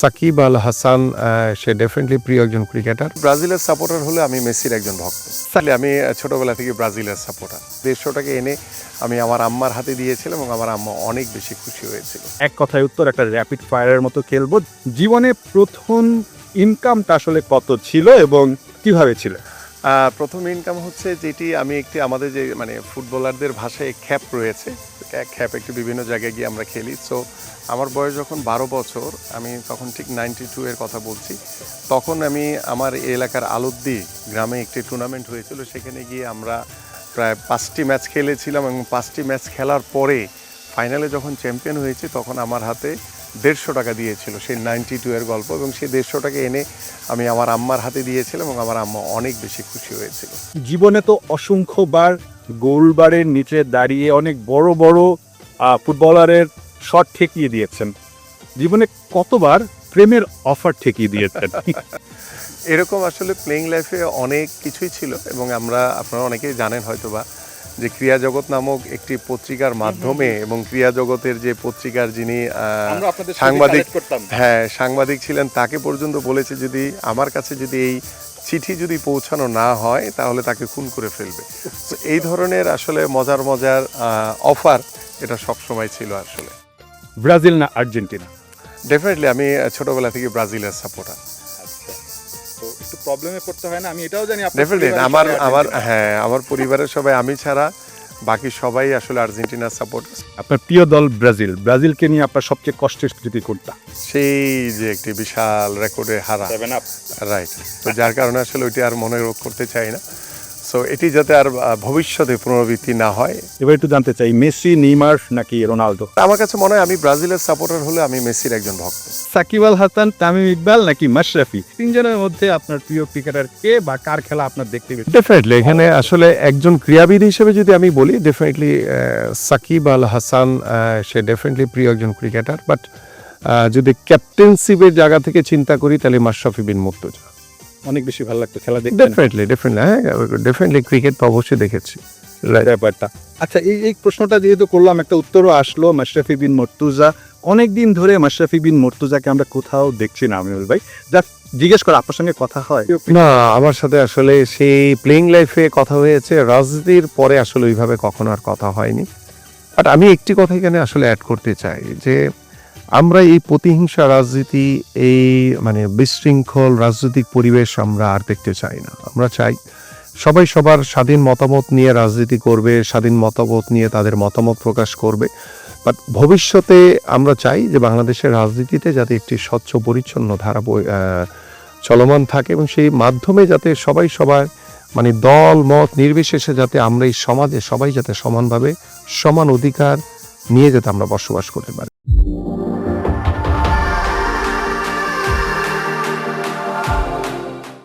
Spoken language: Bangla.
সাকিব আল হাসান সে ডেফিনেটলি প্রিয় একজন ক্রিকেটার। ব্রাজিলের সাপোর্টার হলে আমি মেসির একজন ভক্ত। তাহলে আমি ছোটবেলা থেকে ব্রাজিলের সাপোর্টার। দেশটাকে এনে আমি আমার আম্মার হাতে দিয়েছিলাম এবং আমার আম্মা অনেক বেশি খুশি হয়েছিল। এক কথায় উত্তর, একটা র্যাপিড ফায়ারের মতো খেলবো। জীবনে প্রথম ইনকামটা আসলে কত ছিল এবং কিভাবে ছিল? প্রথম ইনকাম হচ্ছে যেটি আমি আমাদের যে ফুটবলারদের ভাষায় খ্যাপ রয়েছে, খ্যাপ একটু বিভিন্ন জায়গায় গিয়ে আমরা খেলি। সো আমার বয়স যখন 12 বছর, আমি তখন ঠিক 92 এর কথা বলছি, তখন আমি আমার এলাকার আলুদ্দি গ্রামে একটি টুর্নামেন্ট হয়েছিল। সেখানে গিয়ে আমরা প্রায় 5টি ম্যাচ খেলেছিলাম এবং 5টি ম্যাচ খেলার পরে ফাইনালে যখন চ্যাম্পিয়ন হয়েছি তখন আমার হাতে 150 টাকা দিয়েছিল, সেই 92 এর গল্প। এবং সেই 150 টাকা এনে আমি আমার আম্মার হাতে দিয়েছিলাম এবং আমার আম্মা অনেক বেশি খুশি হয়েছিল। জীবনে তো অসংখ্যবার গোলবারের নিচে দাঁড়িয়ে অনেক বড় বড় ফুটবলারের শট ঠেকিয়ে দিয়েছেন। জীবনে কতবার প্রেমের অফার ঠেকিয়ে দিয়েছেন? এরকম আসলে প্লেইং লাইফে অনেক কিছুই ছিল এবং আপনারা অনেকেই জানেন হয়তোবা যে ক্রিয়া জগৎ নামক একটি পত্রিকার মাধ্যমে এবং ক্রিয়া জগতের যে পত্রিকার যিনি সাংবাদিক ছিলেন, তাকে পর্যন্ত বলেছে যদি আমার কাছে যদি এই চিঠি যদি পৌঁছানো না হয় তাহলে তাকে খুন করে ফেলবে। তো এই ধরনের আসলে মজার অফার এটা সবসময় ছিল আসলে। ব্রাজিল না আর্জেন্টিনা? ডেফিনেটলি আমি ছোটবেলা থেকে ব্রাজিলের সাপোর্টার। একটু প্রবলেমে পড়তে হয় না, আমি এটাও জানি। ডেফিনেটলি আমার পরিবারের সবাই, আমি ছাড়া বাকি সবাই আসলে আর্জেন্টিনার সাপোর্টার। আপনার প্রিয় দল ব্রাজিল, ব্রাজিলকে নিয়ে আপনার সবচেয়ে কষ্টের স্মৃতি কোনটা? সেই যে একটি বিশাল রেকর্ডে হারা, রাইট। তো যার কারণে আসলে ওইটি আর মনে করতে চাই না। সো এটি যাতে আর ভবিষ্যতে পুনরাবৃত্তি না হয়। এবার একটু জানতে চাই, মেসি, নেইমার নাকি রোনালদো? আমার কাছে মনে হয় আমি ব্রাজিলের সাপোর্টার হলে আমি মেসির একজন ভক্ত। সাকিব আল হাসান, তামিম ইকবাল নাকি মাশরাফি? তিনজনের মধ্যে আপনার প্রিয় ক্রিকেটার কে বা কার খেলা আপনার দেখতে বেশি? ডেফিনেটলি এখানে আসলে একজন ক্রীড়াবিদ হিসেবে যদি আমি বলি, ডেফিনেটলি সাকিব আল হাসান সে ডেফিনেটলি প্রিয় একজন ক্রিকেটার। বাট যদি ক্যাপ্টেনশিপের জায়গা থেকে চিন্তা করি তাহলে মাশরাফি বিন মুর্তজা অনেক বেশি ভালো লাগতো খেলা দেখতে। ডেফিনেটলি ক্রিকেট তো অবশ্যই দেখেছি ব্যাপারটা। আচ্ছা, এই প্রশ্নটা যেহেতু করলাম, একটা উত্তরও আসলো, মাশরাফি বিন মুর্তজা। অনেকদিন ধরে মাশরাফি বিন মুর্তজাকে আমরা কোথাও দেখছি না আমিনুল ভাই। জাস্ট জিজ্ঞেস করে, আপনার সঙ্গে কথা হয় না? আমার সাথে আসলে সেই প্লেইং লাইফে কথা হয়েছে, রাজনীতির পরে আসলে ওইভাবে কখনো আর কথা হয়নি। বাট আমি একটি কথা এখানে আসলে অ্যাড করতে চাই যে আমরা এই প্রতিহিংসা রাজনীতি, এই বিশৃঙ্খল রাজনৈতিক পরিবেশ আমরা আর দেখতে চাই না। আমরা চাই সবাই সবার স্বাধীন মতামত নিয়ে রাজনীতি করবে, স্বাধীন মতামত নিয়ে তাদের মতামত প্রকাশ করবে। বাট ভবিষ্যতে আমরা চাই যে বাংলাদেশের রাজনীতিতে যাতে একটি স্বচ্ছ পরিচ্ছন্ন ধারা চলমান থাকে এবং সেই মাধ্যমে যাতে সবাই সবার দল মত নির্বিশেষে যাতে আমরা এই সমাজে সবাই যাতে সমানভাবে সমান অধিকার নিয়ে যাতে আমরা বসবাস করতে পারি।